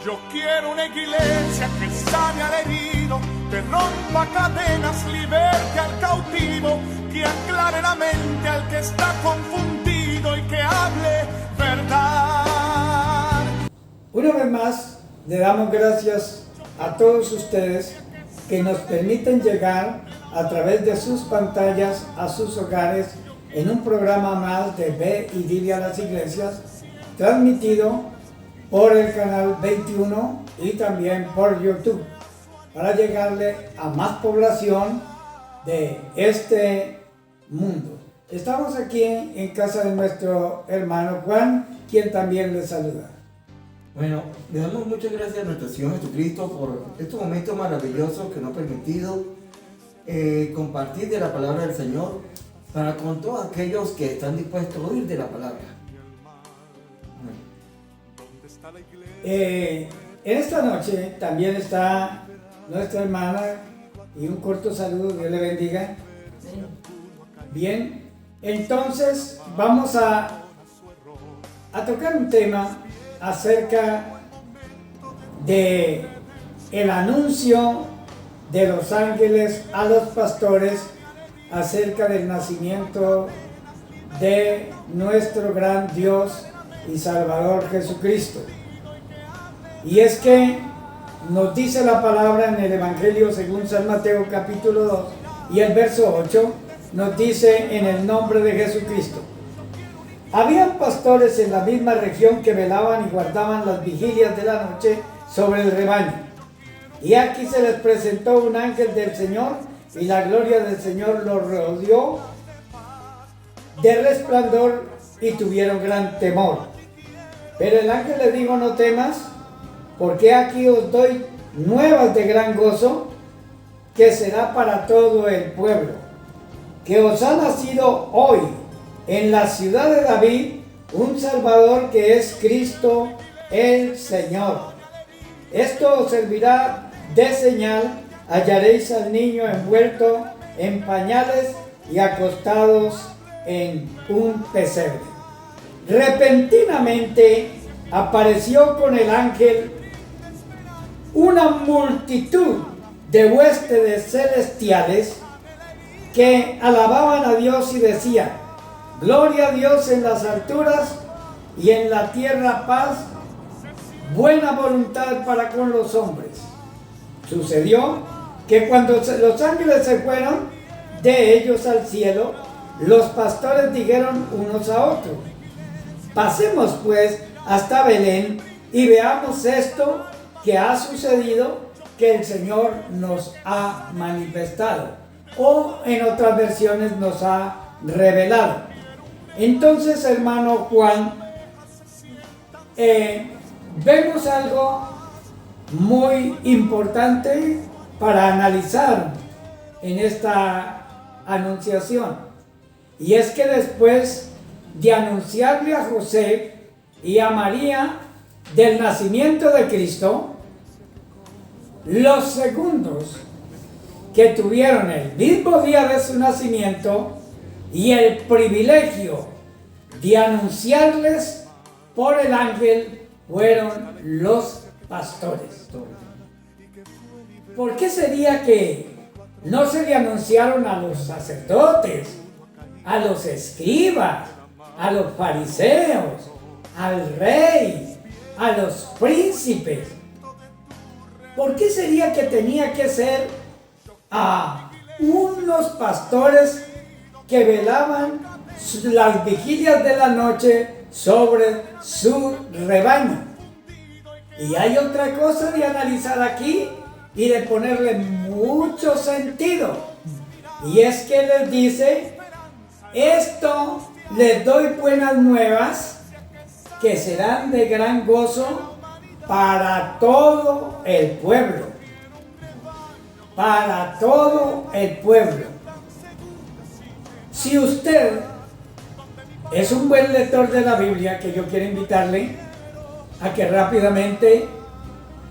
Yo quiero una iglesia que sane al herido, que rompa cadenas, liberte al cautivo, que aclare la mente al que está confundido y que hable verdad. Una vez más, le damos gracias a todos ustedes que nos permiten llegar a través de sus pantallas a sus hogares en un programa más de Ve y Dile a las Iglesias, transmitido por el canal 21 y también por YouTube, para llegarle a más población de este mundo. Estamos aquí en casa de nuestro hermano Juan, quien también les saluda. Bueno, le damos muchas gracias a nuestro Señor Jesucristo por estos momentos maravillosos que nos ha permitido compartir de la palabra del Señor para con todos aquellos que están dispuestos a oír de la palabra. En esta noche también está nuestra hermana y un corto saludo, Dios le bendiga. Bien, entonces vamos a tocar un tema acerca de el anuncio de los ángeles a los pastores acerca del nacimiento de nuestro gran Dios y Salvador Jesucristo. Y es que nos dice la palabra en el Evangelio según San Mateo capítulo 2 y el verso 8, nos dice en el nombre de Jesucristo: habían pastores en la misma región que velaban y guardaban las vigilias de la noche sobre el rebaño. Y aquí se les presentó un ángel del Señor, y la gloria del Señor los rodeó de resplandor, y tuvieron gran temor. Pero el ángel les dijo: no temas, porque aquí os doy nuevas de gran gozo, que será para todo el pueblo, que os ha nacido hoy en la ciudad de David un Salvador, que es Cristo el Señor. Esto os servirá de señal: hallaréis al niño envuelto en pañales y acostados en un pesebre. Repentinamente apareció con el ángel una multitud de huéspedes celestiales que alababan a Dios y decían: gloria a Dios en las alturas y en la tierra paz, buena voluntad para con los hombres. Sucedió que cuando los ángeles se fueron de ellos al cielo, los pastores dijeron unos a otros: pasemos pues hasta Belén y veamos esto que ha sucedido, que el Señor nos ha manifestado, o en otras versiones nos ha revelado. Entonces, hermano Juan, vemos algo muy importante para analizar en esta anunciación, y es que después de anunciarle a José y a María del nacimiento de Cristo, los segundos que tuvieron el mismo día de su nacimiento y el privilegio de anunciarles por el ángel fueron los pastores. ¿Por qué sería que no se le anunciaron a los sacerdotes, a los escribas, a los fariseos, al rey, a los príncipes? ¿Por qué sería que tenía que ser a unos pastores que velaban las vigilias de la noche sobre su rebaño? Y hay otra cosa de analizar aquí y de ponerle mucho sentido, y es que les dice: esto les doy buenas nuevas, que serán de gran gozo para todo el pueblo. Para todo el pueblo. Si usted es un buen lector de la Biblia, que yo quiero invitarle a que rápidamente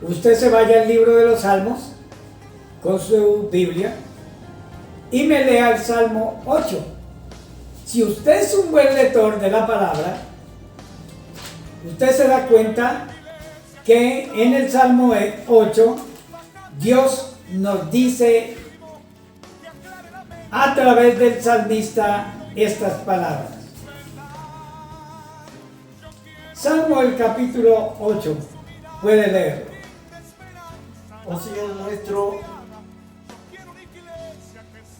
usted se vaya al libro de los Salmos con su Biblia y me lea el Salmo 8. Si usted es un buen lector de la palabra, usted se da cuenta que en el Salmo 8 Dios nos dice a través del salmista estas palabras. Salmo el capítulo 8, puede leerlo. Oh Señor nuestro,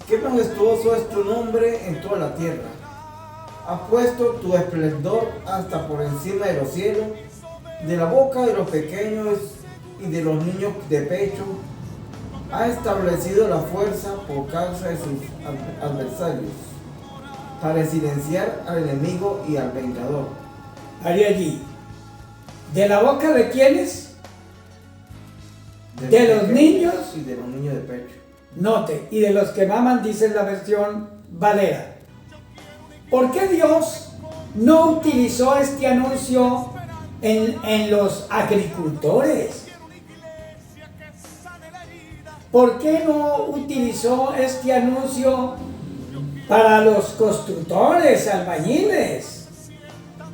qué majestuoso es tu nombre en toda la tierra. Has puesto tu esplendor hasta por encima de los cielos, de la boca de los pequeños y de los niños de pecho. Ha establecido la fuerza por causa de sus adversarios, para silenciar al enemigo y al vengador. Haré allí. ¿De la boca de quiénes? De los niños. Y de los niños de pecho. Note, y de los que maman, dice la versión Valera. ¿Por qué Dios no utilizó este anuncio en los agricultores? ¿Por qué no utilizó este anuncio para los constructores, albañiles?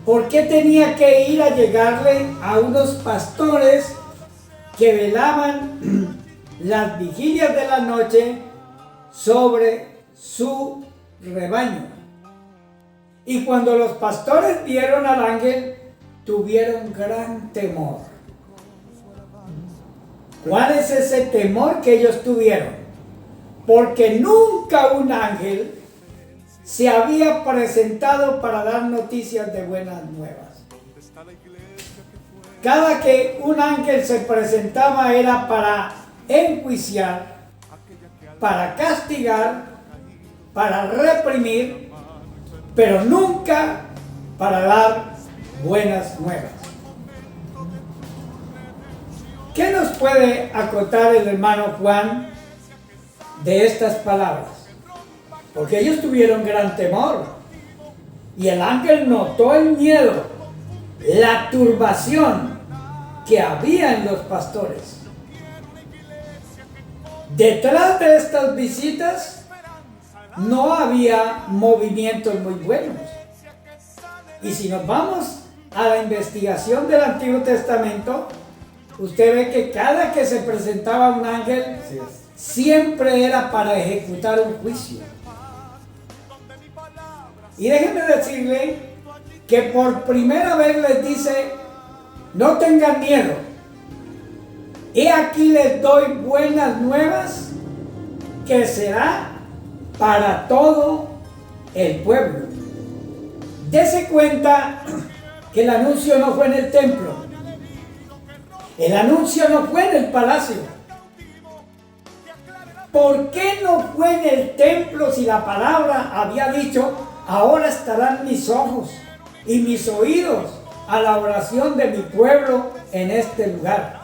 ¿Por qué tenía que ir a llegarle a unos pastores que velaban las vigilias de la noche sobre su rebaño? Y cuando los pastores vieron al ángel, tuvieron gran temor. ¿Cuál es ese temor que ellos tuvieron? Porque nunca un ángel se había presentado para dar noticias de buenas nuevas. Cada que un ángel se presentaba era para enjuiciar, para castigar, para reprimir, pero nunca para dar buenas nuevas. ¿Qué nos puede acotar el hermano Juan de estas palabras? Porque ellos tuvieron gran temor y el ángel notó el miedo, la turbación que había en los pastores. Detrás de estas visitas no había movimientos muy buenos. Y si nos vamos a la investigación del Antiguo Testamento, usted ve que cada que se presentaba un ángel, siempre era para ejecutar un juicio. Y déjenme decirle que por primera vez les dice, no tengan miedo. He aquí les doy buenas nuevas que será para todo el pueblo. Dese cuenta que el anuncio no fue en el templo. El anuncio no fue en el palacio. ¿Por qué no fue en el templo si la palabra había dicho, ahora estarán mis ojos y mis oídos a la oración de mi pueblo en este lugar?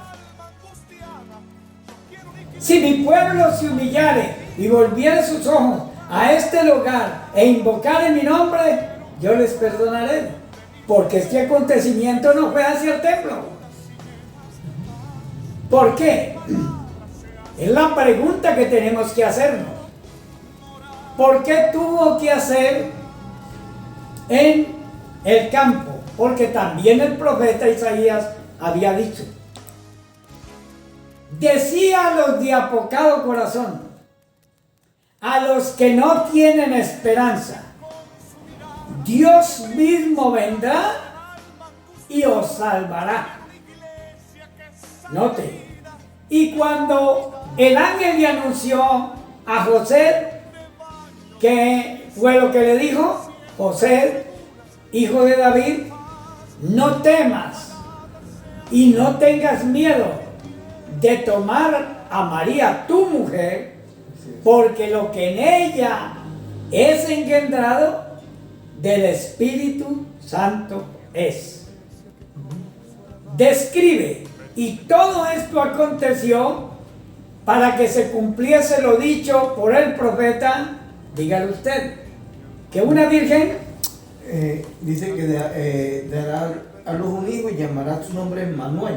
Si mi pueblo se humillare y volviere sus ojos a este lugar e invocare mi nombre, yo les perdonaré. Porque este acontecimiento no fue hacia el templo. ¿Por qué? Es la pregunta que tenemos que hacernos. ¿Por qué tuvo que hacer en el campo? Porque también el profeta Isaías había dicho. Decía a los de apocado corazón, a los que no tienen esperanza, Dios mismo vendrá y os salvará. Note, y cuando el ángel le anunció a José, ¿qué fue lo que le dijo? José, hijo de David, no temas y no tengas miedo de tomar a María, tu mujer, porque lo que en ella es engendrado del Espíritu Santo es. Describe, y todo esto aconteció para que se cumpliese lo dicho por el profeta. Dígale usted, que una virgen dice que dará a luz un hijo y llamará su nombre Manuel,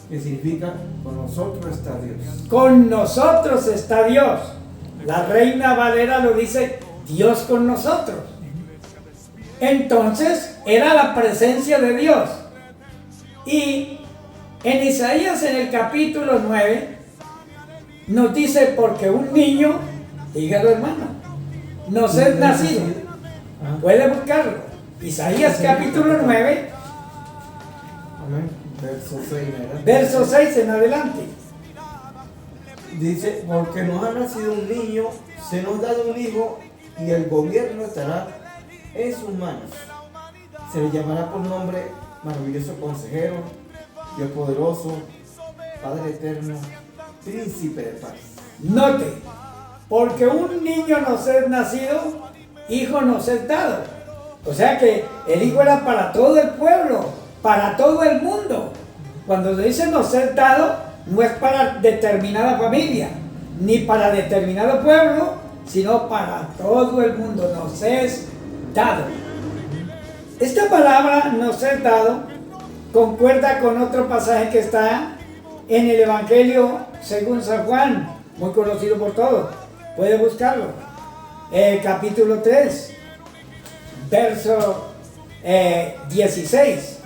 que significa con nosotros está Dios. Con nosotros está Dios. La Reina Valera lo dice, Dios con nosotros. Entonces era la presencia de Dios. Y En Isaías, en el capítulo 9, nos dice, porque un niño, dígalo hermano, nos es nacido. Puede buscarlo. Isaías capítulo 9, Amén. Verso 6, ¿verdad? verso 6 en adelante. Dice, porque nos ha nacido un niño, se nos ha dado un hijo, y el gobierno estará en sus manos. Se le llamará por nombre maravilloso consejero, Dios poderoso, Padre eterno, príncipe de paz. Note, porque un niño nos es nacido, hijo nos es dado. O sea que el hijo era para todo el pueblo, para todo el mundo. Cuando se dice nos es dado, no es para determinada familia, ni para determinado pueblo, sino para todo el mundo. Nos es dado. Esta palabra nos es dado concuerda con otro pasaje que está en el Evangelio según San Juan, muy conocido por todos. Puede buscarlo. Capítulo 3, verso 16.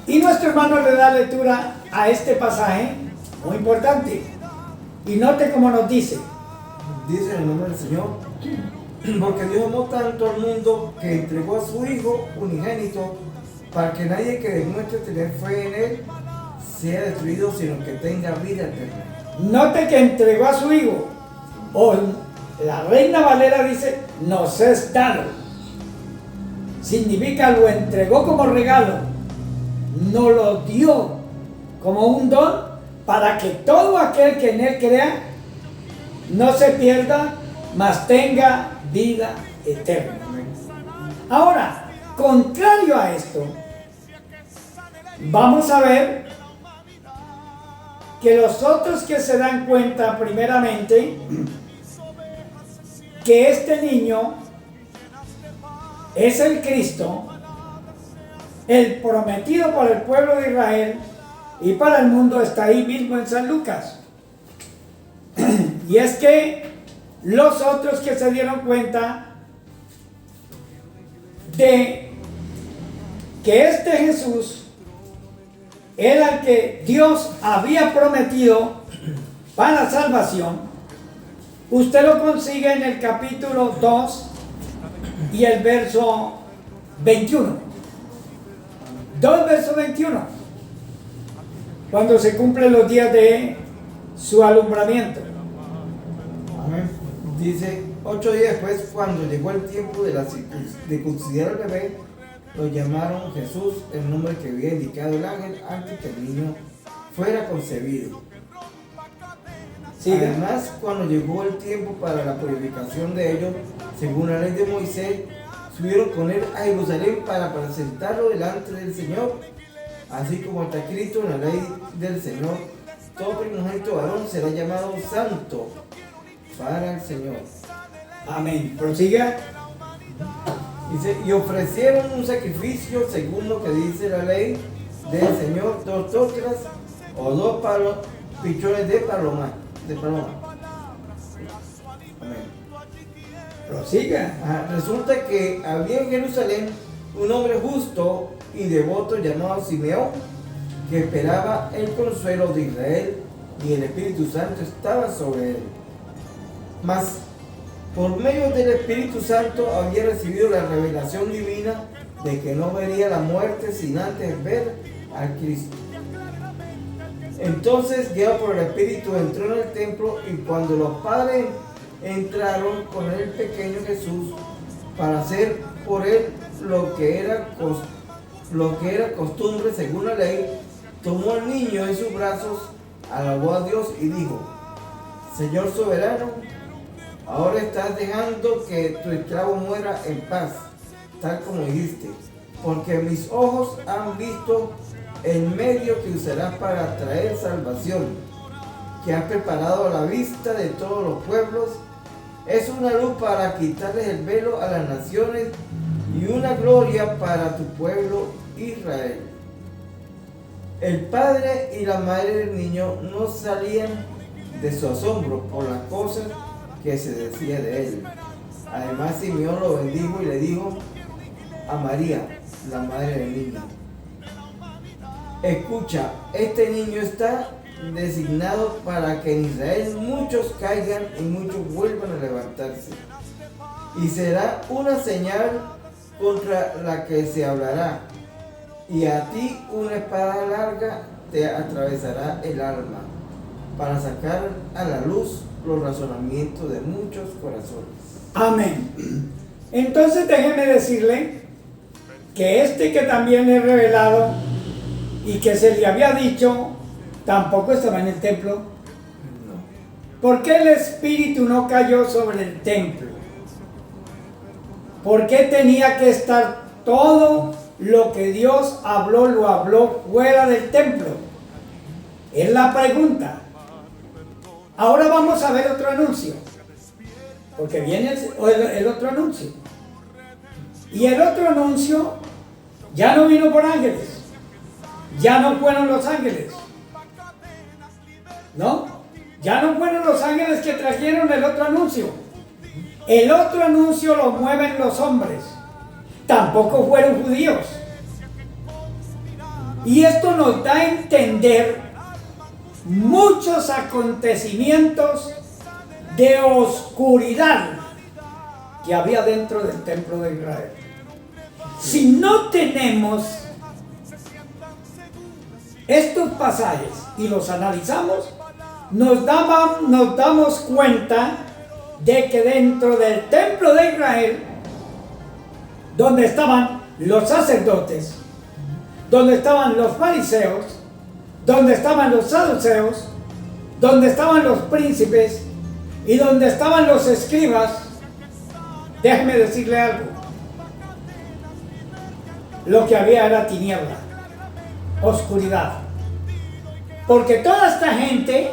Y nuestro hermano le da lectura a este pasaje muy importante. Y note cómo nos dice. Dice en el nombre del Señor, porque Dios amó tanto al mundo que entregó a su Hijo unigénito, para que nadie que demuestre tener fe en Él sea destruido, sino que tenga vida eterna. Note que entregó a su hijo. O la Reina Valera dice, nos es dado. Significa lo entregó como regalo. Nos lo dio como un don para que todo aquel que en Él crea no se pierda, mas tenga vida eterna. Ahora, contrario a esto, vamos a ver que los otros que se dan cuenta primeramente que este niño es el Cristo, el prometido para el pueblo de Israel y para el mundo, está ahí mismo en San Lucas. Y es que los otros que se dieron cuenta de que este Jesús era el que Dios había prometido para salvación, usted lo consigue en el capítulo 2 y el verso 21. 2 verso 21. Cuando se cumplen los días de su alumbramiento. Amén. Dice, 8 días después, cuando llegó el tiempo de circuncidar al bebé, lo llamaron Jesús, el nombre que había indicado el ángel antes que el niño fuera concebido. ¿Sigue? Además, cuando llegó el tiempo para la purificación de ellos, según la ley de Moisés, subieron con él a Jerusalén para presentarlo delante del Señor, así como está escrito en la ley del Señor: todo primogénito varón será llamado santo para el Señor. Amén. Prosiga. Dice, y ofrecieron un sacrificio según lo que dice la ley del Señor, 2 tórtolas o 2 pichones de paloma. Amén. Prosiga. Resulta que había en Jerusalén un hombre justo y devoto llamado Simeón, que esperaba el consuelo de Israel, y el Espíritu Santo estaba sobre él. Mas por medio del Espíritu Santo había recibido la revelación divina de que no vería la muerte sin antes ver a Cristo. Entonces, guiado por el Espíritu, entró en el templo, y cuando los padres entraron con el pequeño Jesús para hacer por él lo que era costumbre según la ley, tomó al niño en sus brazos, alabó a Dios y dijo: Señor soberano, ahora estás dejando que tu esclavo muera en paz, tal como dijiste, porque mis ojos han visto el medio que usarás para traer salvación, que has preparado a la vista de todos los pueblos. Es una luz para quitarles el velo a las naciones y una gloria para tu pueblo Israel. El padre y la madre del niño no salían de su asombro por las cosas que se decía de él. Además, Simeón lo bendijo y le dijo a María, la madre del niño: escucha, este niño está designado para que en Israel muchos caigan y muchos vuelvan a levantarse. Y será una señal contra la que se hablará, y a ti una espada larga te atravesará el alma, para sacar a la luz los razonamientos de muchos corazones. Amén. Entonces déjeme decirle que este que también he revelado y que se le había dicho, tampoco estaba en el templo. No. ¿Por qué el Espíritu no cayó sobre el templo? ¿Por qué tenía que estar todo lo que Dios habló, lo habló fuera del templo? Es la pregunta. Ahora vamos a ver otro anuncio, porque viene el otro anuncio. Y el otro anuncio ya no vino por ángeles, ya no fueron los ángeles, ¿no? Ya no fueron los ángeles que trajeron el otro anuncio. El otro anuncio lo mueven los hombres, tampoco fueron judíos. Y esto nos da a entender muchos acontecimientos de oscuridad que había dentro del templo de Israel. Si no tenemos estos pasajes y los analizamos, nos damos cuenta de que dentro del templo de Israel, donde estaban los sacerdotes, donde estaban los fariseos, donde estaban los saduceos, donde estaban los príncipes y donde estaban los escribas, déjeme decirle algo, lo que había era tiniebla, oscuridad, porque toda esta gente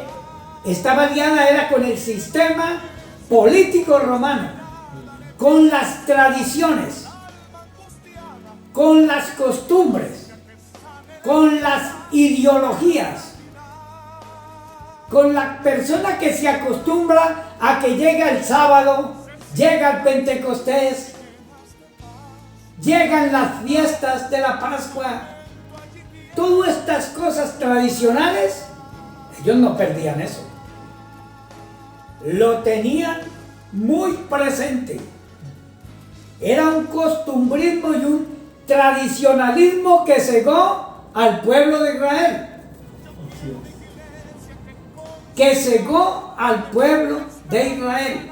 estaba aliada era con el sistema político romano, con las tradiciones, con las costumbres, con las ideologías, con la persona que se acostumbra a que llega el sábado, llega el Pentecostés, llegan las fiestas de la Pascua, todas estas cosas tradicionales, ellos no perdían eso. Lo tenían muy presente. Era un costumbrismo y un tradicionalismo que cegó al pueblo de Israel. Que cegó al pueblo de Israel.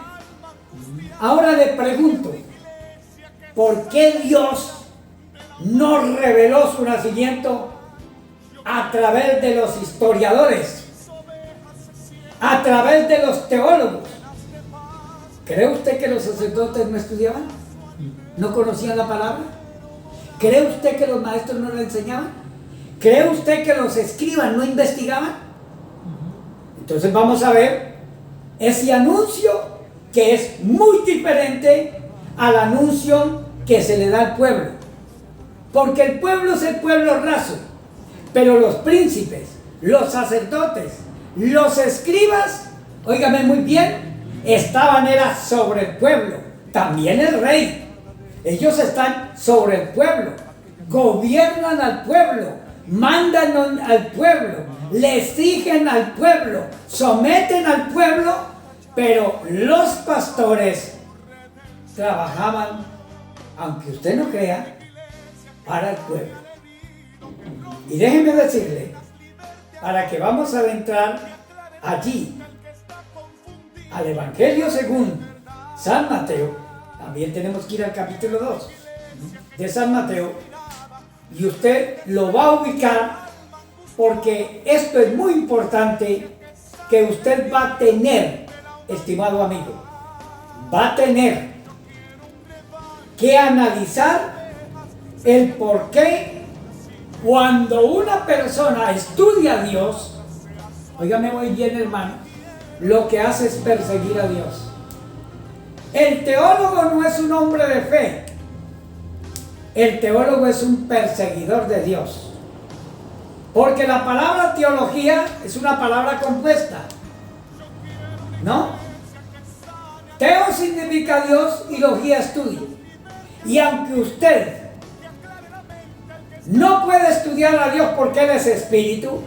Ahora le pregunto, ¿por qué Dios no reveló su nacimiento a través de los historiadores? A través de los teólogos. ¿Cree usted que los sacerdotes no estudiaban? ¿No conocían la palabra? ¿Cree usted que los maestros no la enseñaban? ¿Cree usted que los escribas no investigaban? Entonces vamos a ver ese anuncio que es muy diferente al anuncio que se le da al pueblo. Porque el pueblo es el pueblo raso, pero los príncipes, los sacerdotes, los escribas, óigame muy bien, era sobre el pueblo. También el rey. Ellos están sobre el pueblo, gobiernan al pueblo, mandan al pueblo, le exigen al pueblo, someten al pueblo, pero los pastores trabajaban, aunque usted no crea, para el pueblo. Y déjenme decirle, para que vamos a adentrar allí, al Evangelio según San Mateo, también tenemos que ir al capítulo 2 de San Mateo, y usted lo va a ubicar, porque esto es muy importante que usted va a tener, estimado amigo, va a tener que analizar el por qué cuando una persona estudia a Dios, óigame muy bien hermano, lo que hace es perseguir a Dios. El teólogo no es un hombre de fe, el teólogo es un perseguidor de Dios. Porque la palabra teología es una palabra compuesta, ¿no? Teo significa Dios y logía estudio. Y aunque usted no puede estudiar a Dios porque Él es espíritu.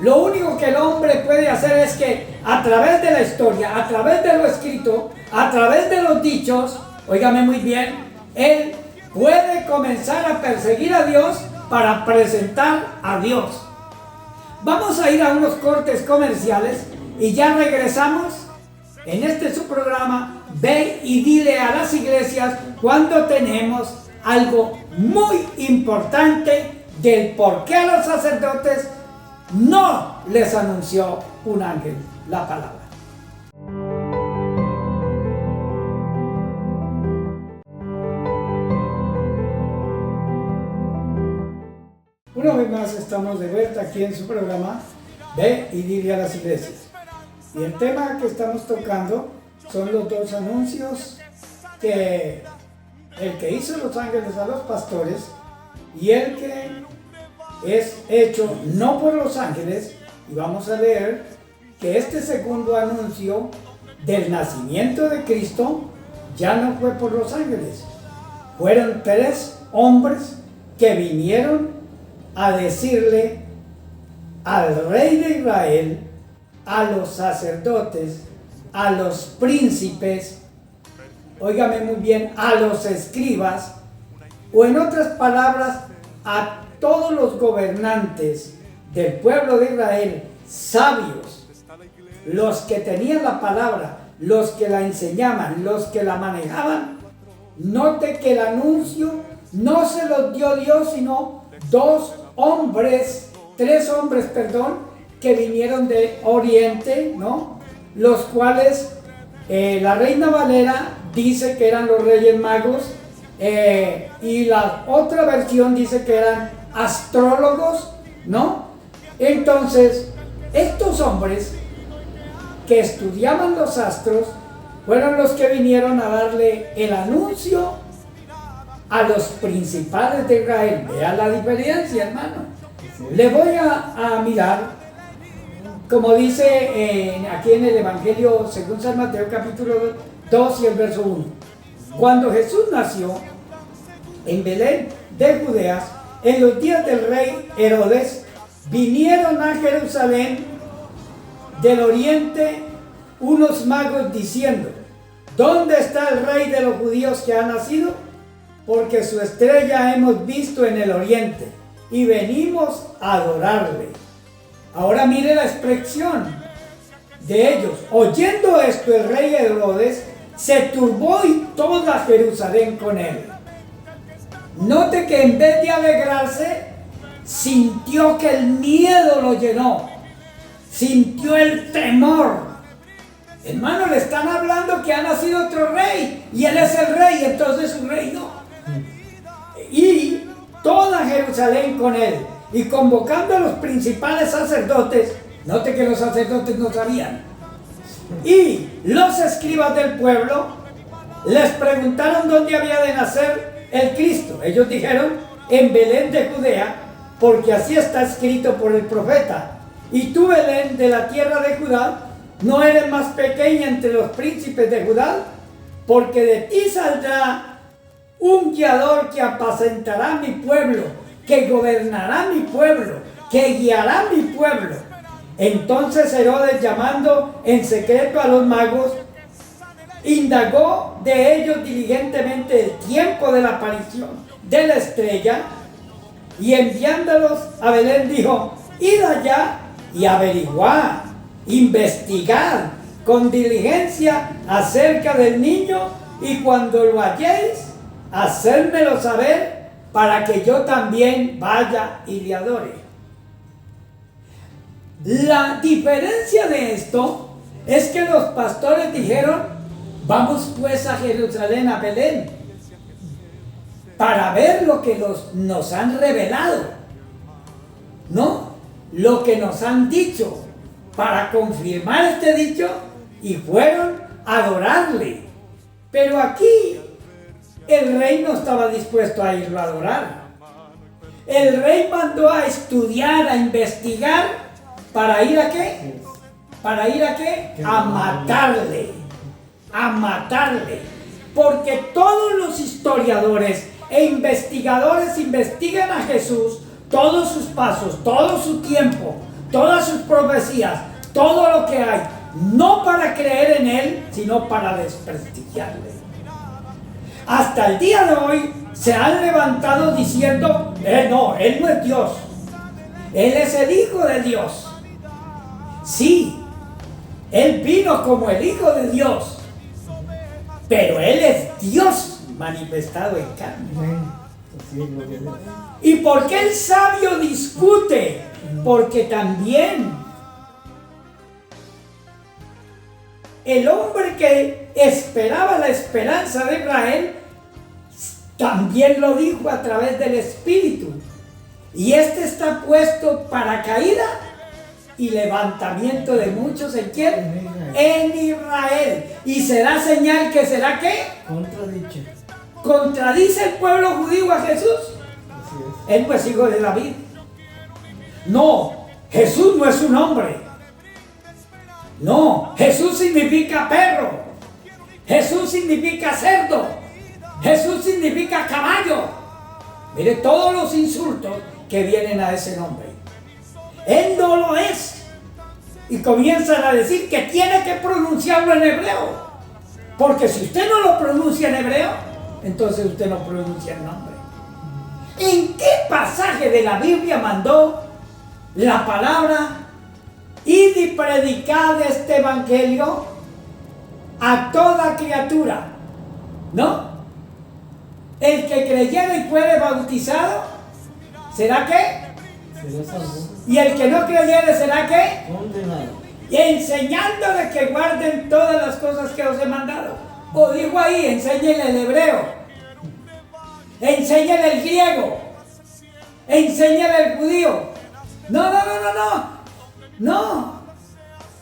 Lo único que el hombre puede hacer es que a través de la historia, a través de lo escrito, a través de los dichos, óigame muy bien, él puede comenzar a perseguir a Dios para presentar a Dios. Vamos a ir a unos cortes comerciales y ya regresamos en este su programa. Ve y dile a las iglesias cuando tenemos algo muy importante del por qué a los sacerdotes no les anunció un ángel la palabra. Una vez más estamos de vuelta aquí en su programa Ve y dile a las iglesias. Y el tema que estamos tocando son los dos anuncios que el que hizo los ángeles a los pastores y el que es hecho no por los ángeles. Y vamos a leer que este segundo anuncio del nacimiento de Cristo ya no fue por los ángeles. Fueron 3 hombres que vinieron a decirle al rey de Israel, a los sacerdotes, a los príncipes, óigame muy bien, a los escribas, o en otras palabras, a todos los gobernantes del pueblo de Israel, sabios, los que tenían la palabra, los que la enseñaban, los que la manejaban. Note que el anuncio no se los dio Dios, sino 3 hombres, que vinieron de Oriente, ¿no? Los cuales la Reina Valera dice que eran los Reyes Magos, y la otra versión dice que eran astrólogos, ¿no? Entonces, estos hombres que estudiaban los astros fueron los que vinieron a darle el anuncio a los principales de Israel. Vea la diferencia, hermano. Le voy a mirar, como dice aquí en el Evangelio según San Mateo capítulo 2 y el verso 1. Cuando Jesús nació en Belén de Judea, en los días del rey Herodes, vinieron a Jerusalén del oriente unos magos diciendo: ¿dónde está el rey de los judíos que ha nacido? Porque su estrella hemos visto en el oriente y venimos a adorarle. Ahora mire la expresión de ellos. Oyendo esto, el rey Herodes se turbó y toda Jerusalén con él. Note que en vez de alegrarse, sintió que el miedo lo llenó, sintió el temor. Hermano, le están hablando que ha nacido otro rey y él es el rey, entonces su reino. Y toda Jerusalén con él, y convocando a los principales sacerdotes. Note que los sacerdotes no sabían, y los escribas del pueblo les preguntaron dónde había de nacer el Cristo. Ellos dijeron: en Belén de Judea, porque así está escrito por el profeta: y tú, Belén, de la tierra de Judá, no eres más pequeña entre los príncipes de Judá, porque de ti saldrá un guiador que apacentará mi pueblo, que gobernará mi pueblo, que guiará mi pueblo. Entonces Herodes, llamando en secreto a los magos, indagó de ellos diligentemente el tiempo de la aparición de la estrella, y enviándolos a Belén dijo: id allá y averiguad, investigad con diligencia acerca del niño, y cuando lo halléis, hacérmelo saber, para que yo también vaya y le adore. La diferencia de esto es que los pastores dijeron: vamos pues a Jerusalén, a Belén, para ver lo que nos han revelado, ¿no? Lo que nos han dicho, para confirmar este dicho, y fueron a adorarle. Pero aquí el rey no estaba dispuesto a irlo a adorar. El rey mandó a estudiar, a investigar, ¿para ir a qué? ¿Para ir a qué? A matarle. A matarle. Porque todos los historiadores e investigadores investigan a Jesús, todos sus pasos, todo su tiempo, todas sus profecías, todo lo que hay, no para creer en Él, sino para desprestigiarle. Hasta el día de hoy se han levantado diciendo, no, Él no es Dios, Él es el Hijo de Dios. Sí, Él vino como el Hijo de Dios, pero Él es Dios manifestado en carne. ¿Y por qué el sabio discute? Porque también el hombre que esperaba la esperanza de Israel también lo dijo a través del Espíritu. Y este está puesto para caída y levantamiento de muchos. ¿En quién? En Israel. Y será señal que será ¿qué? Contradicha. ¿Contradice el pueblo judío a Jesús? Él no es hijo de David. No, Jesús no es un hombre. No, Jesús significa perro. Jesús significa cerdo. Jesús significa caballo. Mire todos los insultos que vienen a ese nombre. Él no lo es. Y comienzan a decir que tiene que pronunciarlo en hebreo. Porque si usted no lo pronuncia en hebreo, entonces usted no pronuncia el nombre. ¿En qué pasaje de la Biblia mandó la palabra id y predicad este evangelio a toda criatura? ¿No? El que creyera y fuere bautizado, ¿será qué? Será salvo. Y el que no creyere, ¿será qué? Condenado. Y enseñándole que guarden todas las cosas que os he mandado. O digo ahí, enséñele el hebreo, enséñele el griego, enséñele el judío. No.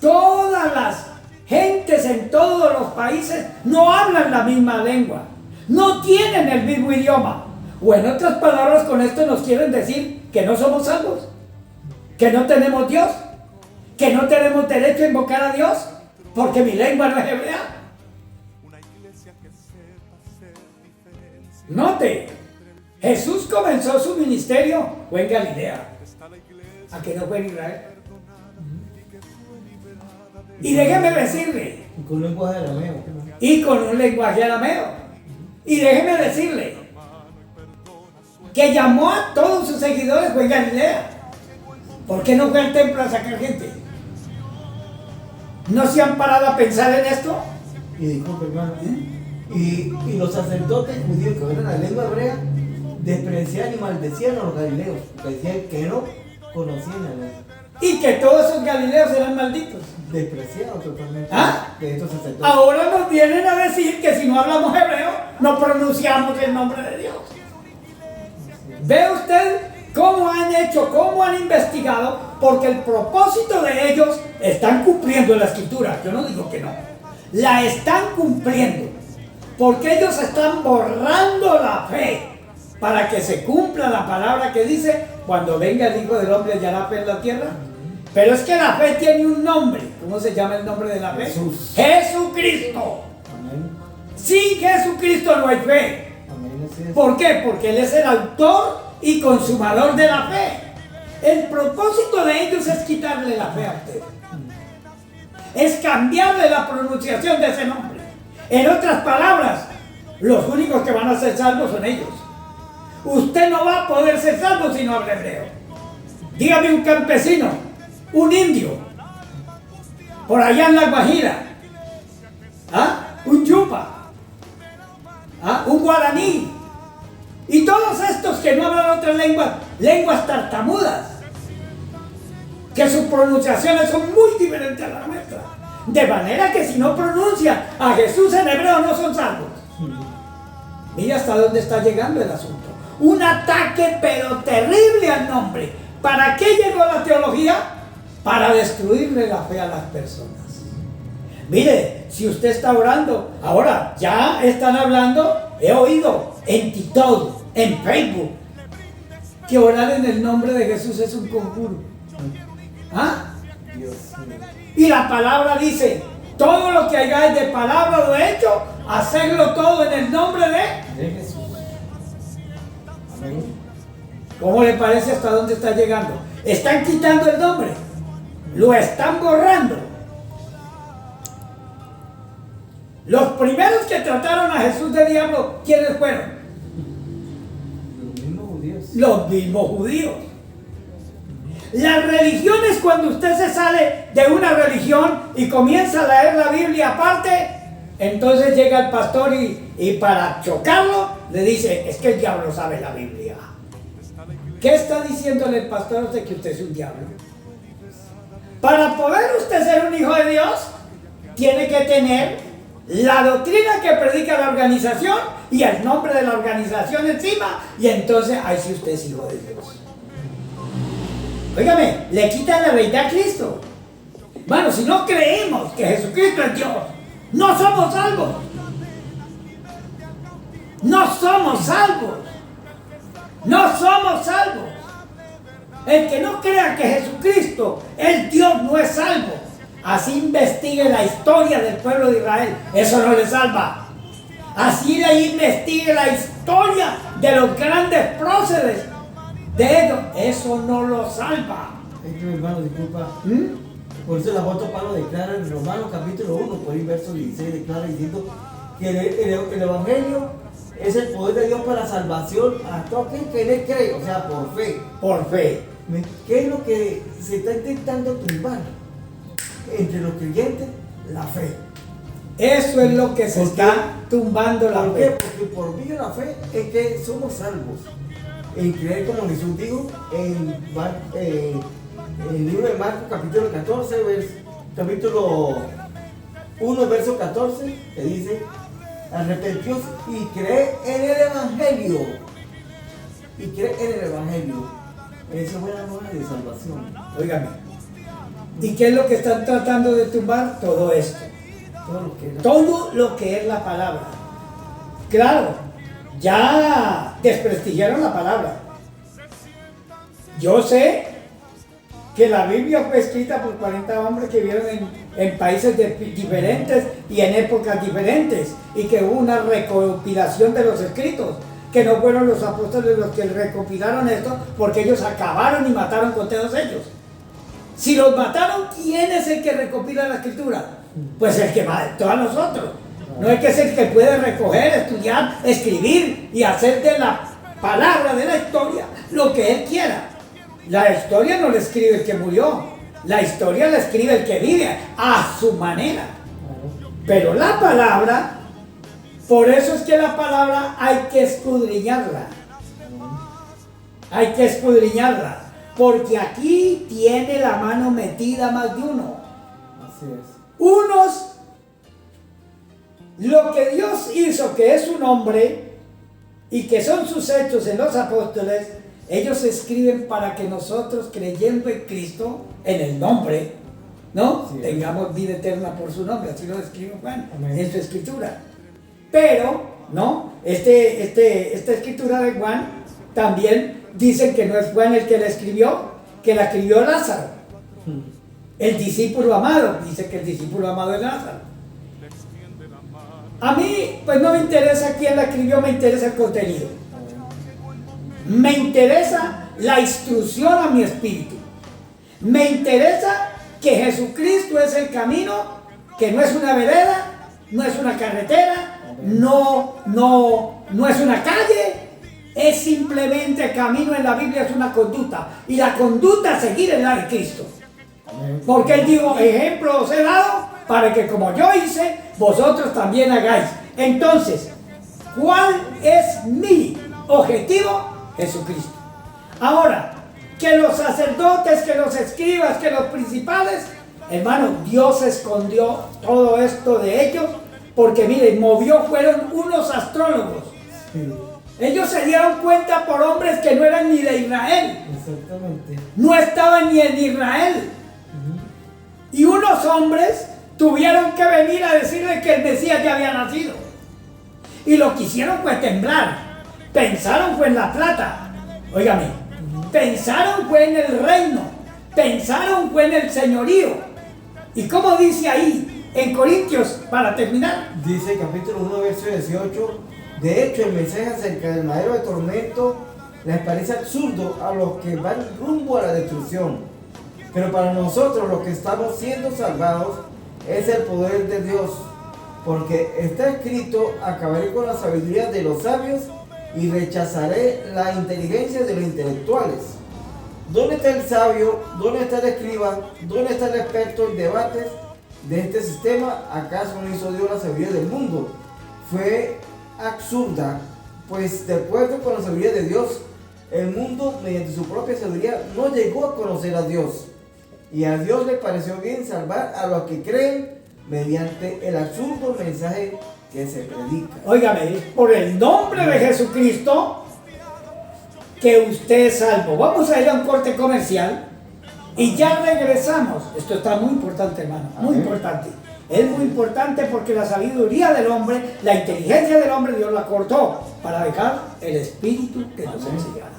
Todas las gentes en todos los países no hablan la misma lengua, no tienen el mismo idioma. O en otras palabras, con esto nos quieren decir que no somos salvos, que no tenemos Dios, que no tenemos derecho a invocar a Dios, porque mi lengua no es hebrea. Note, Jesús comenzó su ministerio fue en Galilea, ¿a que no fue en Israel? Y déjeme decirle, Con un lenguaje arameo. y con un lenguaje arameo, y déjeme decirle que llamó a todos sus seguidores fue en Galilea. ¿Por qué no fue al templo a sacar gente? ¿No se han parado a pensar en esto? Y disculpe, hermano. Y los sacerdotes judíos que hablan la lengua hebrea despreciaban y maldecían a los galileos, porque decían que no conocían la lengua. Y que todos esos galileos eran malditos. Despreciados totalmente ¿Ah? de estos sacerdotes. Ahora nos vienen a decir que si no hablamos hebreo, no pronunciamos el nombre de Dios. ¿Ve usted cómo han hecho, cómo han investigado? Porque el propósito de ellos están cumpliendo la escritura. Yo no digo que no. La están cumpliendo. Porque ellos están borrando la fe para que se cumpla la palabra que dice: cuando venga el Hijo del Hombre hallará fe en la tierra. Pero es que la fe tiene un nombre. ¿Cómo se llama el nombre de la fe? Jesús. Jesucristo. Amén. Sin Jesucristo no hay fe. Amén. Así es. ¿Por qué? Porque Él es el autor y consumador de la fe. El propósito de ellos es quitarle la fe a usted. Es cambiarle la pronunciación de ese nombre. En otras palabras, los únicos que van a ser salvos son ellos. Usted no va a poder ser salvo si no habla hebreo. Dígame un campesino, un indio, por allá en la Guajira, un yupa, un guaraní, y todos estos que no hablan otra lengua, lenguas tartamudas, que sus pronunciaciones son muy diferentes a la nuestra. De manera que si no pronuncian a Jesús en hebreo no son salvos. Mira hasta dónde está llegando el asunto. Un ataque pero terrible al nombre. ¿Para qué llegó la teología? Para destruirle la fe a las personas. Mire, si usted está orando, ahora ya están hablando, he oído en TikTok, en Facebook, que orar en el nombre de Jesús es un conjuro. Dios mío. Y la palabra dice: todo lo que hagáis de palabra o de hecho, hacedlo todo en el nombre de... De Jesús. ¿Cómo le parece hasta dónde está llegando? Están quitando el nombre, lo están borrando. Los primeros que trataron a Jesús de diablo, ¿quiénes fueron? Los mismos judíos. Los mismos judíos. Las religiones, cuando usted se sale de una religión y comienza a leer la Biblia aparte, entonces llega el pastor y para chocarlo le dice, es que el diablo sabe la Biblia. ¿Qué está diciéndole el pastor usted? Que usted es un diablo. Para poder usted ser un hijo de Dios, tiene que tener la doctrina que predica la organización y el nombre de la organización encima, y entonces ahí sí usted es hijo de Dios. Óigame, le quitan la deidad a Cristo. Bueno, si no creemos que Jesucristo es Dios, no somos salvos. No somos salvos. No somos salvos. El que no crea que Jesucristo es Dios no es salvo. Así investigue la historia del pueblo de Israel, eso no le salva. Así le investigue la historia de los grandes próceres de ellos, eso no lo salva. Hermano, disculpa. Por eso el apóstol Pablo declara en Romanos capítulo 1, por el verso 16, declara diciendo que el Evangelio es el poder de Dios para la salvación a todo aquel que en él cree, o sea, por fe. Por fe. ¿Qué es lo que se está intentando tumbar entre los creyentes? La fe. Eso es lo que se está tumbando la ¿Por fe. qué? Porque por medio de la fe es que somos salvos. En creer, como Jesús dijo en el libro de Marcos capítulo 14, capítulo 1, verso 14, que dice, arrepentíos y cree en el Evangelio. Y cree en el Evangelio. Esa es buena nueva de salvación. Óigame. ¿Y qué es lo que están tratando de tumbar? Todo esto. Todo lo que es la palabra. Claro, ya desprestigiaron la palabra. Yo sé que la Biblia fue escrita por 40 hombres que vivieron en países diferentes y en épocas diferentes, y que hubo una recopilación de los escritos, que no fueron los apóstoles los que recopilaron esto, porque ellos acabaron y mataron con todos ellos. Si los mataron, ¿quién es el que recopila la escritura? Pues el que mató a nosotros. No es que es el que puede recoger, estudiar, escribir y hacer de la palabra de la historia lo que él quiera. La historia no la escribe el que murió, la historia la escribe el que vive a su manera. Pero la palabra, por eso es que la palabra hay que escudriñarla. Hay que escudriñarla, porque aquí tiene la mano metida más de uno. Así es. Unos, lo que Dios hizo, que es un hombre y que son sus hechos en los apóstoles, ellos escriben para que nosotros, creyendo en Cristo, en el nombre, ¿no? Sí, tengamos vida eterna por su nombre. Así lo escribe Juan en su escritura. Pero, ¿no? Esta escritura de Juan también dicen que no es Juan el que la escribió, que la escribió Lázaro. El discípulo amado, dice que el discípulo amado es Lázaro. A mí, pues no me interesa quién la escribió, me interesa el contenido. Me interesa la instrucción a mi espíritu. Me interesa que Jesucristo es el camino, que no es una vereda, no es una carretera, no es una calle, es simplemente camino. En la Biblia es una conducta, y la conducta a seguir es la de Cristo. Porque Él dijo, ejemplo os he dado para que como yo hice, vosotros también hagáis. Entonces, ¿cuál es mi objetivo? Jesucristo. Ahora, que los sacerdotes, que los escribas, que los principales, hermano, Dios escondió todo esto de ellos, porque miren, fueron unos astrólogos. Ellos se dieron cuenta por hombres que no eran ni de Israel. Exactamente. No estaban ni en Israel. Y unos hombres tuvieron que venir a decirle que el Mesías ya había nacido. Y lo que hicieron fue temblar. Pensaron fue en la plata. Óigame. Pensaron fue en el reino. Pensaron fue en el señorío. ¿Y cómo dice ahí en Corintios, para terminar? Dice capítulo 1, verso 18. De hecho, el mensaje acerca del madero de tormento les parece absurdo a los que van rumbo a la destrucción. Pero para nosotros, los que estamos siendo salvados, es el poder de Dios. Porque está escrito: acabaré con la sabiduría de los sabios y rechazaré la inteligencia de los intelectuales. ¿Dónde está el sabio? ¿Dónde está el escriba? ¿Dónde está el experto en debates de este sistema? ¿Acaso no hizo Dios la sabiduría del mundo? Fue absurda, pues de acuerdo con la sabiduría de Dios, el mundo mediante su propia sabiduría no llegó a conocer a Dios. Y a Dios le pareció bien salvar a los que creen mediante el absurdo mensaje que se predica. Óigame, es por el nombre de Jesucristo que usted es salvo. Vamos a ir a un corte comercial y ya regresamos. Esto está muy importante, hermano, muy importante. Es muy importante porque la sabiduría del hombre, la inteligencia del hombre, Dios la cortó para dejar el espíritu que nos enseñara.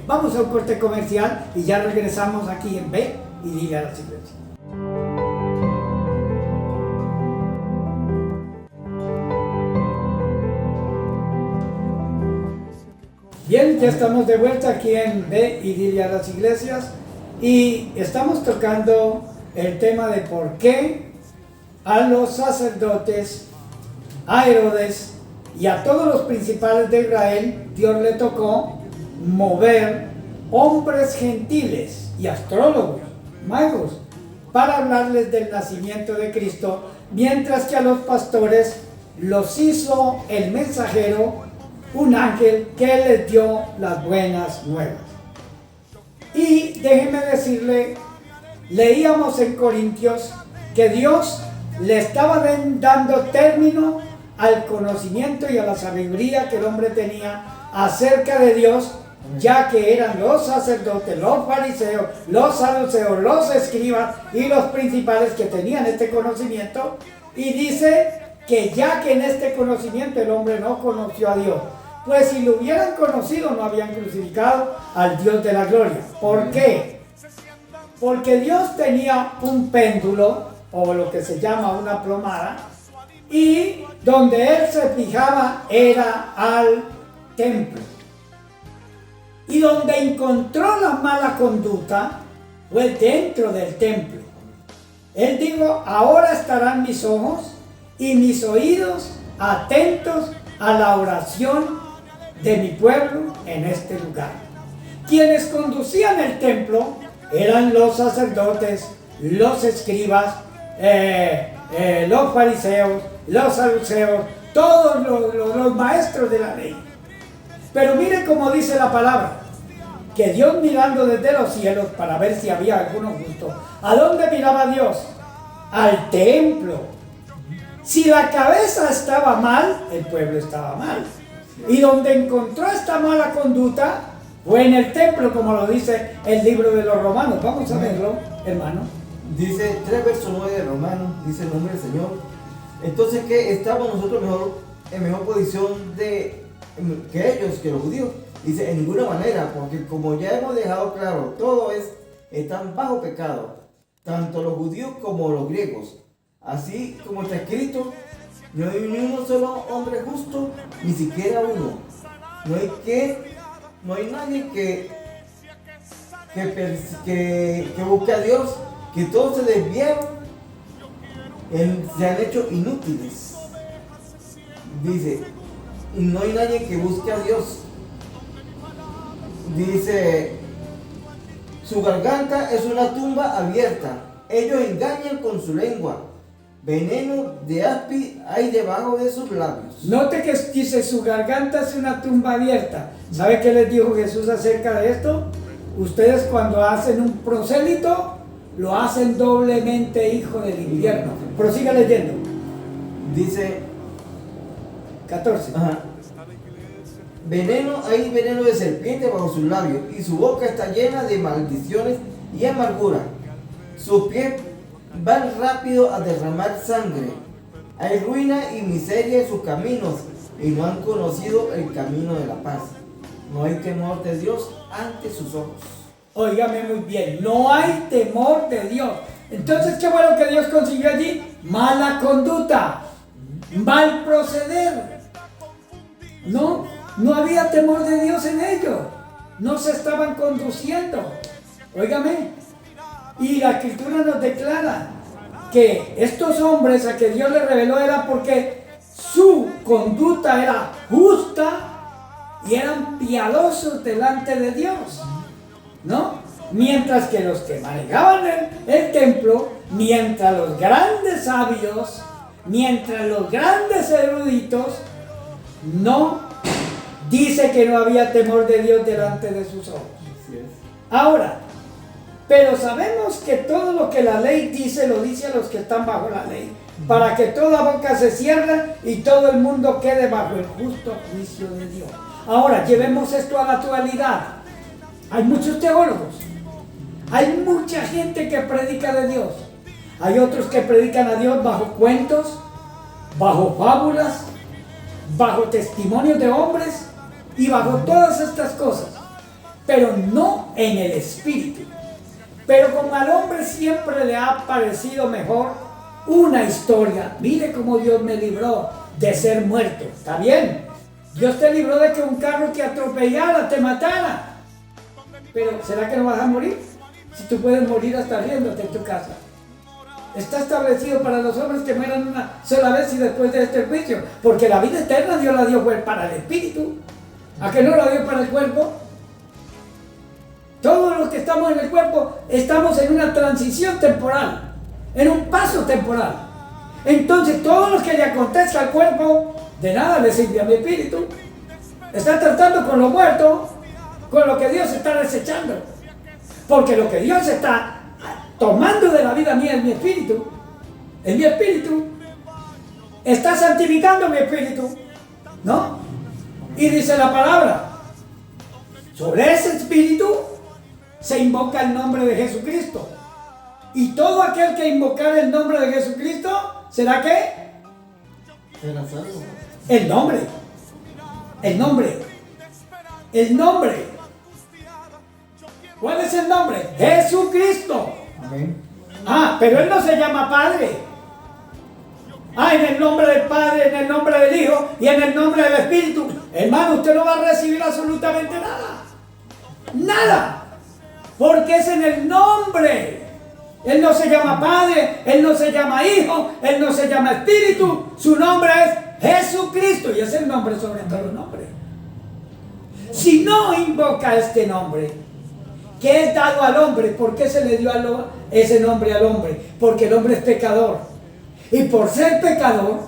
Vamos a un corte comercial y ya regresamos aquí en Ve y Dile a las Iglesias. Bien, ya estamos de vuelta aquí en Ve y Dile a las Iglesias y estamos tocando el tema de por qué a los sacerdotes, a Herodes y a todos los principales de Israel, Dios le tocó mover hombres gentiles y astrólogos, magos, para hablarles del nacimiento de Cristo, mientras que a los pastores los hizo el mensajero, un ángel que les dio las buenas nuevas. Y déjenme decirle, leíamos en Corintios que Dios le estaba dando término al conocimiento y a la sabiduría que el hombre tenía acerca de Dios, ya que eran los sacerdotes, los fariseos, los saduceos, los escribas y los principales que tenían este conocimiento. Y dice que ya que en este conocimiento el hombre no conoció a Dios, pues si lo hubieran conocido no habían crucificado al Dios de la gloria. ¿Por qué? Porque Dios tenía un péndulo, o lo que se llama una plomada, y donde él se fijaba era al templo. Y donde encontró la mala conducta fue dentro del templo. Él dijo: ahora estarán mis ojos y mis oídos atentos a la oración de mi pueblo en este lugar. Quienes conducían el templo eran los sacerdotes, los escribas, los fariseos, los saduceos, todos los maestros de la ley. Pero mire cómo dice la palabra, que Dios mirando desde los cielos para ver si había alguno justo. ¿A dónde miraba Dios? Al templo. Si la cabeza estaba mal, el pueblo estaba mal. Y donde encontró esta mala conducta fue en el templo, como lo dice el libro de los Romanos. Vamos a verlo, hermano. Dice 3 verso 9 de Romanos, dice el nombre del Señor. Entonces, ¿qué estamos nosotros en mejor posición que ellos, que los judíos? Dice: en ninguna manera, porque como ya hemos dejado claro, todos están bajo pecado, tanto los judíos como los griegos. Así como está escrito: no hay ni uno solo hombre justo, ni siquiera uno. No hay nadie que busque a Dios, que todos se desviaron, se han hecho inútiles. Dice: y no hay nadie que busque a Dios. Dice: su garganta es una tumba abierta, ellos engañan con su lengua. Veneno de áspid hay debajo de sus labios. Note que dice: su garganta es una tumba abierta. ¿Sabe qué les dijo Jesús acerca de esto? Ustedes, cuando hacen un prosélito, lo hacen doblemente hijo del infierno. Prosiga leyendo. Dice 14. Hay veneno de serpiente bajo sus labios, y su boca está llena de maldiciones y amargura. Sus pies van rápido a derramar sangre. Hay ruina y miseria en sus caminos, y no han conocido el camino de la paz. No hay temor de Dios ante sus ojos. Óigame muy bien, no hay temor de Dios. Entonces, ¿qué fue lo que Dios consiguió allí? Mala conducta, mal proceder. No No había temor de Dios en ellos. No se estaban conduciendo. Óigame. Y la Escritura nos declara que estos hombres a que Dios les reveló era porque su conducta era justa y eran piadosos delante de Dios, ¿no? Mientras que los que manejaban el templo, mientras los grandes sabios, mientras los grandes eruditos, no dice que no había temor de Dios delante de sus ojos. Ahora, pero sabemos que todo lo que la ley dice, lo dice a los que están bajo la ley, para que toda boca se cierre y todo el mundo quede bajo el justo juicio de Dios. Ahora, llevemos esto a la actualidad. Hay muchos teólogos, hay mucha gente que predica de Dios. Hay otros que predican a Dios bajo cuentos, bajo fábulas, bajo testimonios de hombres y bajo todas estas cosas, pero no en el espíritu. Pero como al hombre siempre le ha parecido mejor una historia, mire cómo Dios me libró de ser muerto, ¿está bien? Dios te libró de que un carro te atropellara, te matara. Pero ¿será que no vas a morir? Si tú puedes morir hasta riéndote en tu casa. Está establecido para los hombres que mueran una sola vez y después de este juicio, porque la vida eterna Dios la dio para el espíritu. ¿A que no la dio para el cuerpo? Todos los que estamos en el cuerpo estamos en una transición temporal, en un paso temporal. Entonces todo lo que le acontezca al cuerpo, de nada le sirve a mi espíritu. Está tratando con lo muerto, con lo que Dios está desechando. Porque lo que Dios está tomando de la vida mía es mi espíritu. Es mi espíritu. Está santificando mi espíritu, ¿no? Y dice la palabra, sobre ese espíritu se invoca el nombre de Jesucristo. Y todo aquel que invocar el nombre de Jesucristo, ¿será qué? Será salvo. El nombre. El nombre. El nombre. ¿Cuál es el nombre? Jesucristo. Amén. Pero Él no se llama Padre. En el nombre del Padre, en el nombre del Hijo y en el nombre del Espíritu. Hermano, usted no va a recibir absolutamente nada. Nada. Porque es en el nombre. Él no se llama Padre, Él no se llama Hijo, Él no se llama Espíritu. Su nombre es Jesucristo y es el nombre sobre todo nombre. Si no invoca este nombre, que es dado al hombre, ¿por qué se le dio ese nombre al hombre? Porque el hombre es pecador. Y por ser pecador,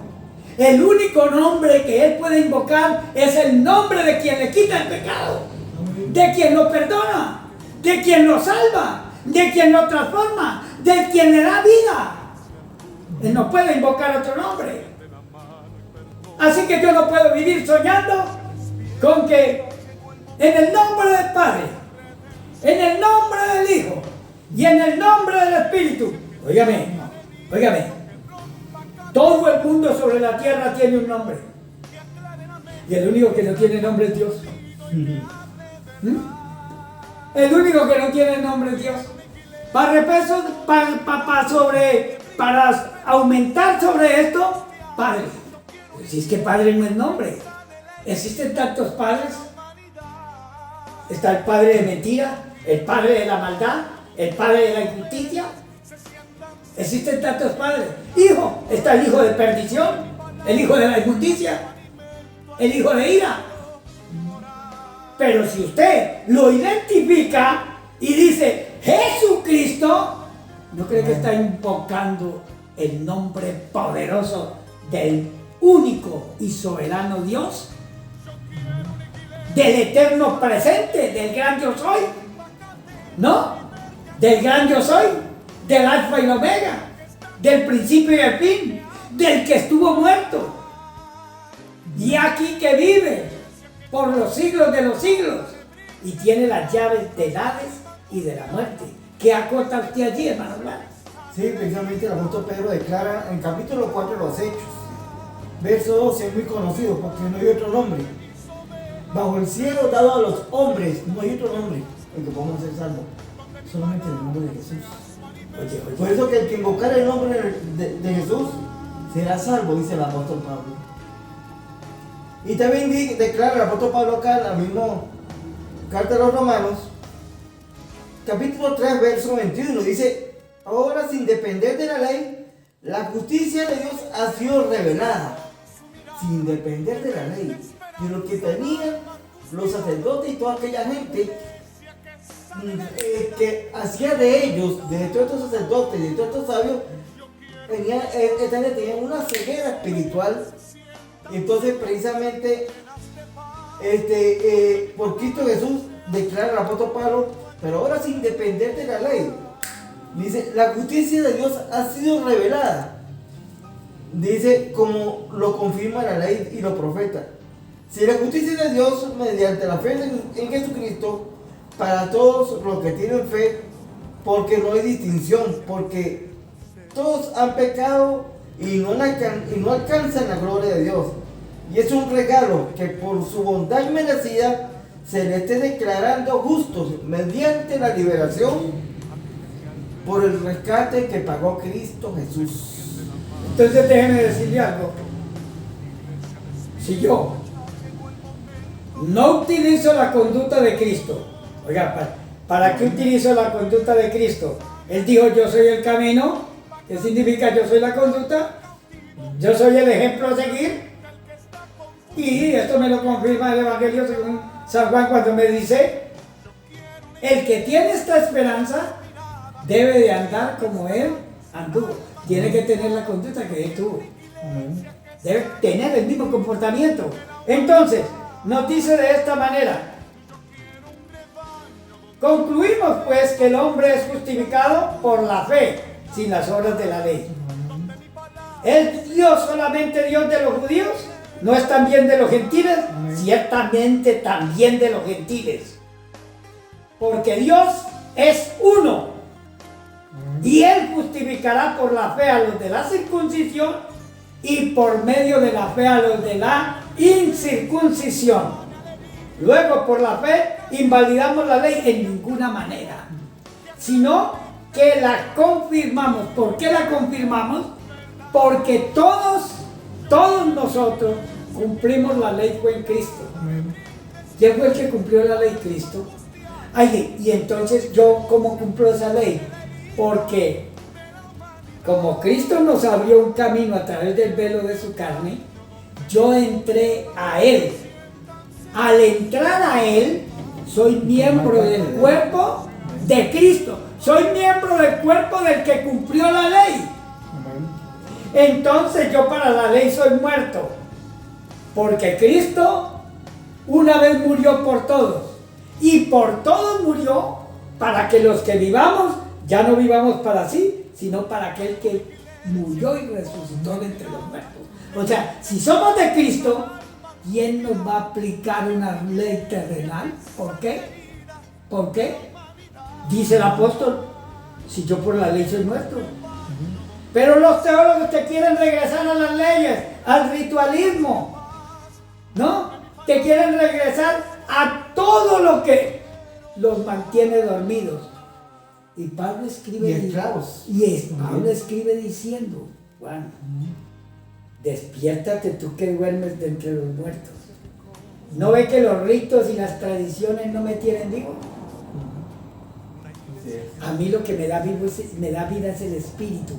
el único nombre que él puede invocar es el nombre de quien le quita el pecado, de quien lo perdona, de quien lo salva, de quien lo transforma, de quien le da vida. Él no puede invocar otro nombre. Así que yo no puedo vivir soñando con que en el nombre del Padre, en el nombre del Hijo y en el nombre del Espíritu. Óigame, todo el mundo sobre la tierra tiene un nombre. Y el único que no tiene nombre es Dios. El único que no tiene nombre es Dios. Para aumentar sobre esto, Padre. Si es que Padre no es nombre. Existen tantos padres. Está el padre de mentira, el padre de la maldad, el padre de la injusticia. Existen tantos padres. Hijo, está el hijo de perdición, el hijo de la injusticia, el hijo de ira. Pero si usted lo identifica y dice Jesucristo, ¿no cree que está invocando el nombre poderoso del único y soberano Dios? Del eterno presente, del gran yo soy, ¿no? Del gran yo soy, del alfa y la omega, del principio y el fin, del que estuvo muerto y aquí que vive por los siglos de los siglos y tiene las llaves del Hades y de la muerte. ¿Qué acota usted allí, hermano Blas? Sí, precisamente el apóstol Pedro declara en capítulo 4 de los Hechos, verso 12, es muy conocido porque no hay otro nombre bajo el cielo dado a los hombres, no hay otro nombre en que podamos ser salvos, solamente el nombre de Jesús. Oye. Por eso que el que invocar el nombre de Jesús será salvo, dice el apóstol Pablo. Y también declara el apóstol Pablo acá en la misma carta a los Romanos, capítulo 3, verso 21, dice: ahora, sin depender de la ley, la justicia de Dios ha sido revelada. Sin depender de la ley, de lo que tenían los sacerdotes y toda aquella gente que hacía de ellos, de todos estos sacerdotes, de todos estos sabios, tenían una ceguera espiritual. Y entonces, precisamente, por Cristo Jesús, declara el apóstol Pablo: pero ahora, sin depender de la ley, dice, la justicia de Dios ha sido revelada. Dice, como lo confirma la ley y los profetas. Si la justicia de Dios, mediante la fe en Jesucristo, para todos los que tienen fe, porque no hay distinción, porque todos han pecado y no alcanzan la gloria de Dios. Y es un regalo que por su bondad inmerecida se le esté declarando justos mediante la liberación por el rescate que pagó Cristo Jesús. Entonces déjenme decirle algo. Si yo no utilizo la conducta de Cristo, oiga, ¿para qué utilizo la conducta de Cristo? Él dijo: yo soy el camino. ¿Qué significa yo soy la conducta? Yo soy el ejemplo a seguir. Y esto me lo confirma el Evangelio según San Juan, cuando me dice: el que tiene esta esperanza debe de andar como Él anduvo. Tiene que tener la conducta que Él tuvo. Debe tener el mismo comportamiento. Entonces, nos dice de esta manera: concluimos pues que el hombre es justificado por la fe, sin las obras de la ley. ¿Es Dios solamente Dios de los judíos? ¿No es también de los gentiles? Ciertamente también de los gentiles. Porque Dios es uno. Y Él justificará por la fe a los de la circuncisión y por medio de la fe a los de la incircuncisión. Luego, por la fe, invalidamos la ley en ninguna manera, sino que la confirmamos. ¿Por qué la confirmamos? Porque todos nosotros cumplimos la ley fue en Cristo. ¿Quién fue el que cumplió la ley? Cristo. Ay, y entonces, ¿yo cómo cumplo esa ley? Porque como Cristo nos abrió un camino a través del velo de su carne, yo entré a Él. Al entrar a Él, soy miembro del cuerpo de Cristo. Soy miembro del cuerpo del que cumplió la ley. Entonces yo para la ley soy muerto. Porque Cristo una vez murió por todos. Y por todos murió para que los que vivamos ya no vivamos para sí, sino para aquel que murió y resucitó de entre los muertos. O sea, si somos de Cristo, ¿quién nos va a aplicar una ley terrenal? ¿Por qué? ¿Por qué? Dice el apóstol: si yo por la ley soy muerto. Pero los teólogos te quieren regresar a las leyes, al ritualismo, ¿no? Te quieren regresar a todo lo que los mantiene dormidos. Y Pablo escribe, Pablo escribe diciendo: Juan, despiértate tú que duermes de entre los muertos. ¿No ve que los ritos y las tradiciones no me tienen vivo? A mí lo que me da vida es el Espíritu.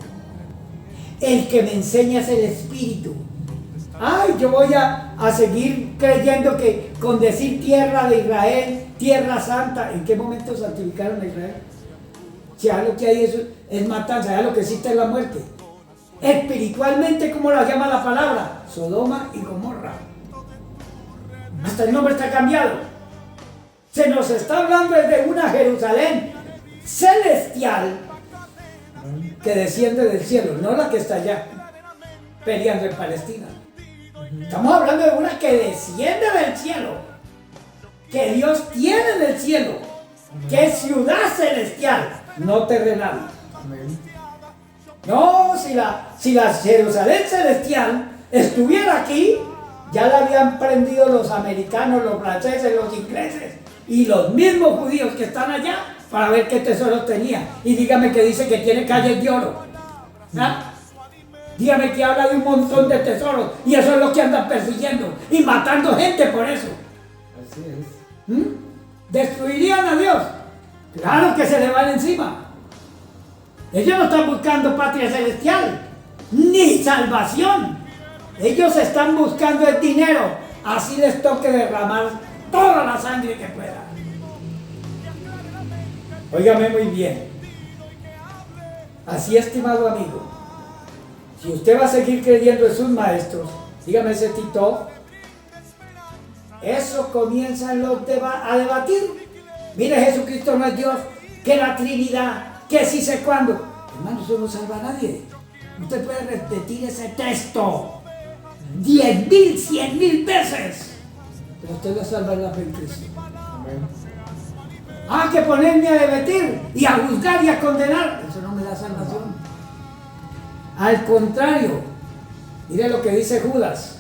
El que me enseña es el Espíritu. Ay, yo voy a seguir creyendo que con decir tierra de Israel, tierra santa, ¿en qué momento santificaron a Israel? Si ya lo que hay es matanza, ya lo que existe es la muerte. Espiritualmente, ¿cómo la llama la palabra? Sodoma y Gomorra. Hasta el nombre está cambiado. Se nos está hablando desde una Jerusalén celestial que desciende del cielo, no la que está allá peleando en Palestina. Estamos hablando de una que desciende del cielo, que Dios tiene en el cielo, que es ciudad celestial, no terrenal. No, si la Jerusalén celestial estuviera aquí, ya la habían prendido los americanos, los franceses, los ingleses y los mismos judíos que están allá para ver qué tesoros tenía. Y dígame que dice que tiene calles de oro. ¿Ah? Dígame que habla de un montón de tesoros y eso es lo que andan persiguiendo y matando gente por eso. Así es. ¿Destruirían a Dios? Claro que se le van encima. Ellos no están buscando patria celestial, ni salvación. Ellos están buscando el dinero. Así les toque derramar toda la sangre que puedan. Óigame muy bien. Así, estimado amigo, si usted va a seguir creyendo en sus maestros, dígame ese Tito, eso comienzan a debatir. Mire, Jesucristo no es Dios, que la Trinidad, que si sé cuándo. Hermano, eso no salva a nadie. Usted puede repetir ese texto 10,000, 100,000 veces, pero usted va a salvar la fe en Cristo. Amén. Que ponerme a debatir y a juzgar y a condenar, eso no me da salvación. Al contrario, mire lo que dice Judas,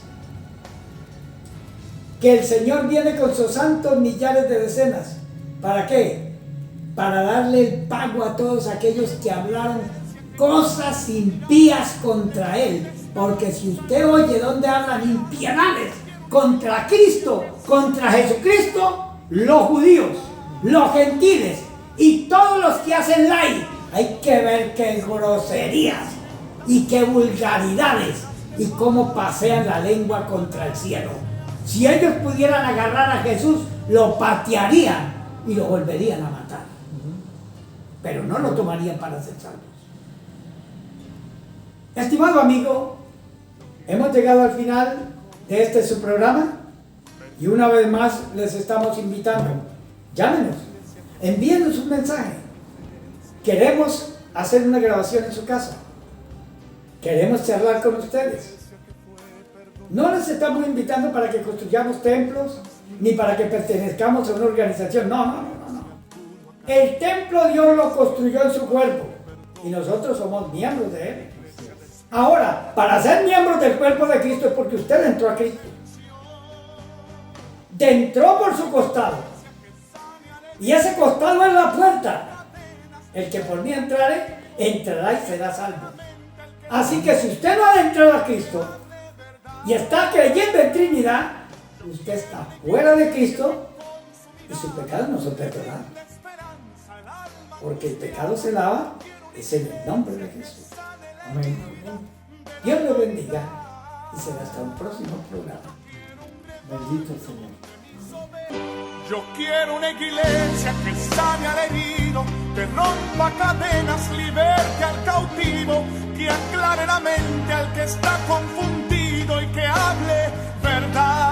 que el Señor viene con sus santos millares de decenas. ¿Para qué? Para darle el pago a todos aquellos que hablaron cosas impías contra Él. Porque si usted oye donde hablan impiedades contra Cristo, contra Jesucristo, los judíos, los gentiles y todos los que hacen ley, hay que ver qué groserías y qué vulgaridades y cómo pasean la lengua contra el cielo. Si ellos pudieran agarrar a Jesús, lo patearían y lo volverían a matar. Pero no lo tomarían para ser salvos. Estimado amigo, hemos llegado al final de este su programa y una vez más les estamos invitando. Llámenos, envíenos un mensaje. Queremos hacer una grabación en su casa. Queremos charlar con ustedes. No les estamos invitando para que construyamos templos ni para que pertenezcamos a una organización. No. El templo Dios lo construyó en su cuerpo y nosotros somos miembros de Él. Ahora, para ser miembros del cuerpo de Cristo es porque usted entró a Cristo. Entró por su costado. Y ese costado es la puerta. El que por mí entrare, entrará y será salvo. Así que si usted no ha entrado a Cristo y está creyendo en Trinidad, usted está fuera de Cristo y sus pecados no son perdonados. Porque el pecado se lava es en el nombre de Jesús. Amén. Dios lo bendiga y será hasta un próximo programa. Bendito el Señor. Yo quiero una iglesia que sane al herido, que rompa cadenas, liberte al cautivo, que aclare la mente al que está confundido y que hable verdad.